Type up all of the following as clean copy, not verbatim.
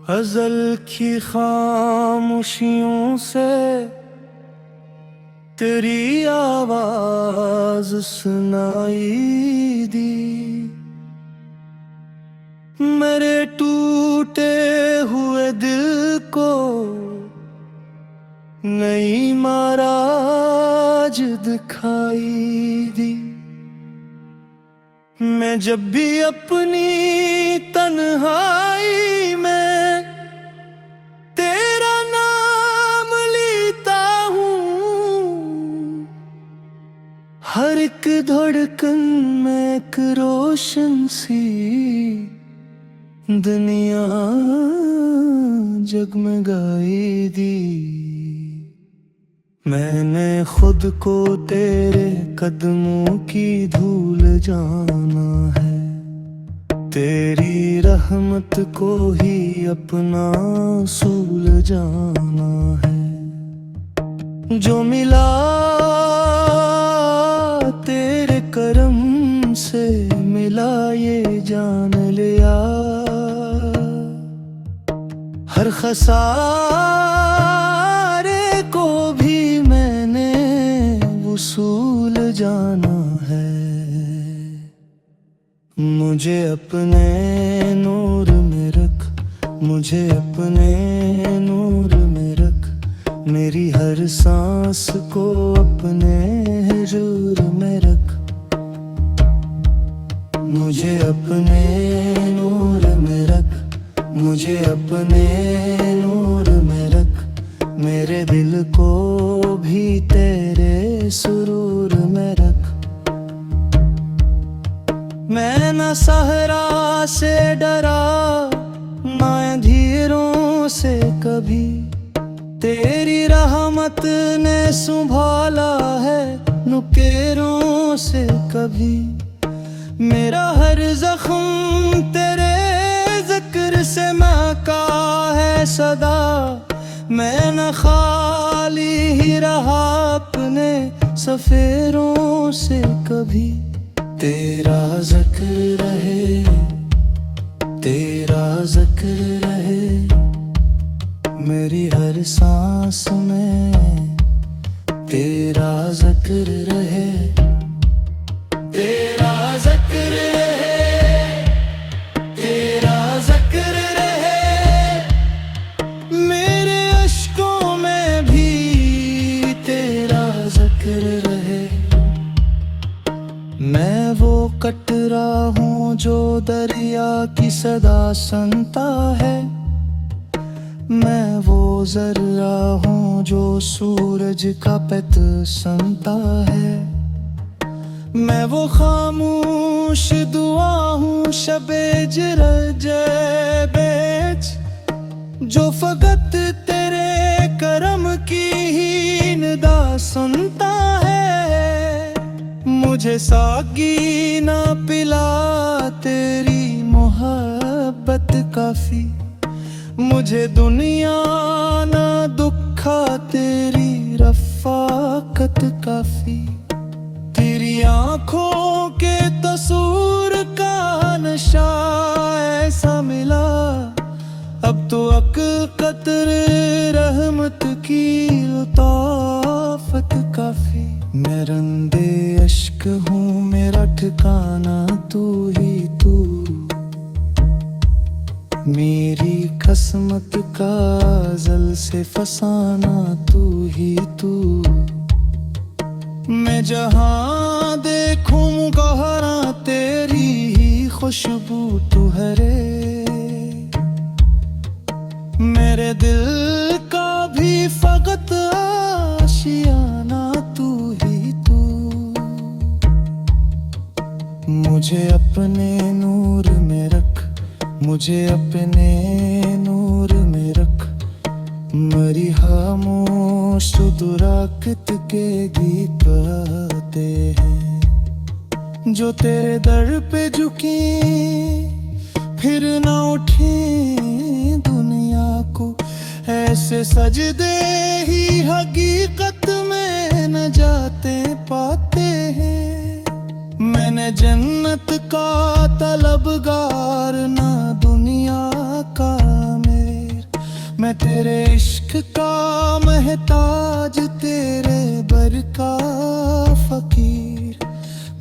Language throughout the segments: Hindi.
अज़ल की खामोशियों से तेरी आवाज सुनाई दी। मेरे टूटे हुए दिल को नई माराज दिखाई दी। मैं जब भी अपनी तन्हाई में तेरा नाम लेता हूँ, हर एक धड़कन में एक रोशन सी दुनिया जगमगाई दी। मैंने खुद को तेरे कदमों की धूल जाना है, तेरी रहमत को ही अपना सूल जाना है। जो मिला तेरे करम से मिला ये जान लिया, हर खसारे को भी मैंने वसूल जाना है। मुझे अपने नूर में रख, मुझे अपने नूर में रख, मेरी हर सांस को अपने हुजूर में रख। मुझे अपने नूर में रख, मुझे अपने नूर में रख, मेरे दिल को भी तेरे सुरूर में रख। मैं न सहरा से डरा न अंधेरों से कभी, तेरी रहमत ने संभाला है नुकेरों से कभी। मेरा हर जख्म तेरे जिक्र से महका है सदा, मैं न खाली ही रहा अपने सफेरों से कभी। तेरा जिक्र रहे, तेरा जिक्र रहे, मेरी हर सांस में तेरा जिक्र रहे। तेरा जिक्र रहे, तेरा जिक्र रहे, मेरे अश्कों में भी तेरा जिक्र रहे। मैं वो कटरा हूँ जो दरिया की सदा सुनता है, मैं वो जर्रा हूँ जो सूरज का पैत सुनता है। मैं वो खामोश दुआ हूँ शबे बेच, जो फकत तेरे करम की ही निदा सुनता है। मुझे साकी ना पिला तेरी मोहब्बत काफी, मुझे दुनिया ना दुखा तेरी रफ़ाकत काफी। तेरी आँखों के तसूर का नशा ऐसा मिला, अब तो अक़क़तर रहमत की लताफ़त काफी। मैं रंदे अश्क हूँ, मेरा ठिकाना तू ही तू, मेरी किस्मत का अज़ल से फसाना तू ही तू। मैं जहाँ देखूं गहरा तेरी ही खुशबू तुहरे, मेरे दिल का भी फकत आशियाना तू ही तू। मुझे अपने नूर में रख, मुझे अपने नूर में रख, मेरी खामोश दुराकत के गीत गाते हैं। जो तेरे दर पे झुकी फिर ना उठी दुनिया को। ऐसे सजदे ही हकीकत में न जाते पाते हैं। मैंने जन्नत का तलबगार ना दुनिया का मेर। मैं तेरे इश्क का महताज तेरे बर का फकीर।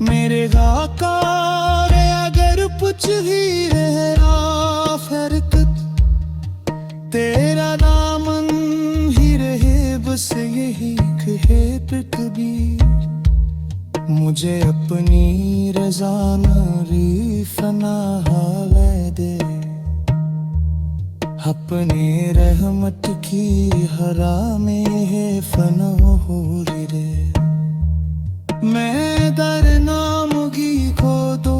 मेरे आका रे अगर पुछ ही रहा फरकत तेरा दामन ही रहे बस यही कहे कबीर। मुझे अपनी रज़ा नारी फना हाले दे। अपने रहमत की हरा में है फना हो रे। मैं दर नामगी को दो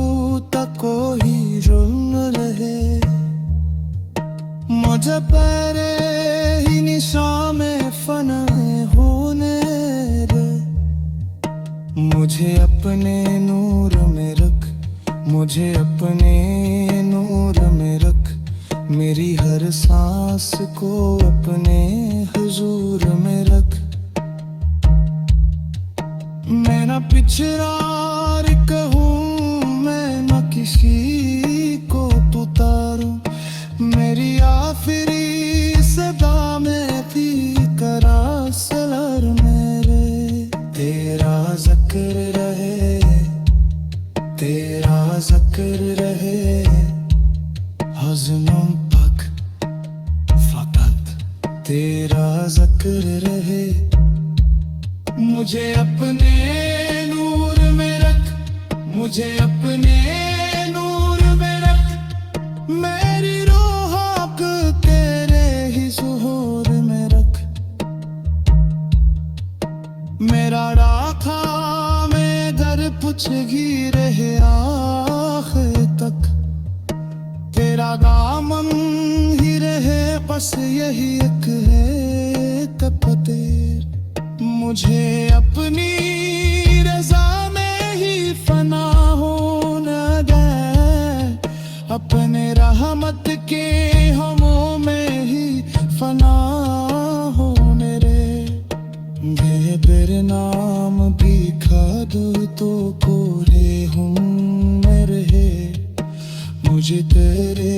तको ही जुल्म रहे। मुझे पहले ही निशान में फना होने दे। मुझे अपने नूर में रख, मुझे अपने नूर में रख। मेरी हर सांस को अपने हुजूर में रख। मैं ना पिछड़ा कहूँ मैं ना किसी को उतारूं। मेरी आखिरी सदा में भी करा सलर मेरे। तेरा ज़िक्र रहे, तेरा ज़िक्र रहे हज़नों तक फ़कत तेरा ज़िक्र रहे। मुझे अपने नूर में रख, मुझे अपने नूर में रख। मेरी रूह को तेरे ही ज़ुहूर में रख। मेरा राखा में दर पुछगी रहे आखिर तक। तेरा दामन ही रहे बस यही एक है तपतेर। मुझे अपनी रज़ा में ही फना होने दे। अपने रहमत के हमों में ही फना होने रे। तेरे नाम भी खाद तो कोरे हम में रहे। मुझे तेरे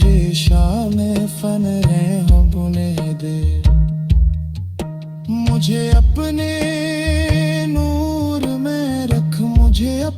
है शाम फन है हम बुने दे। मुझे अपने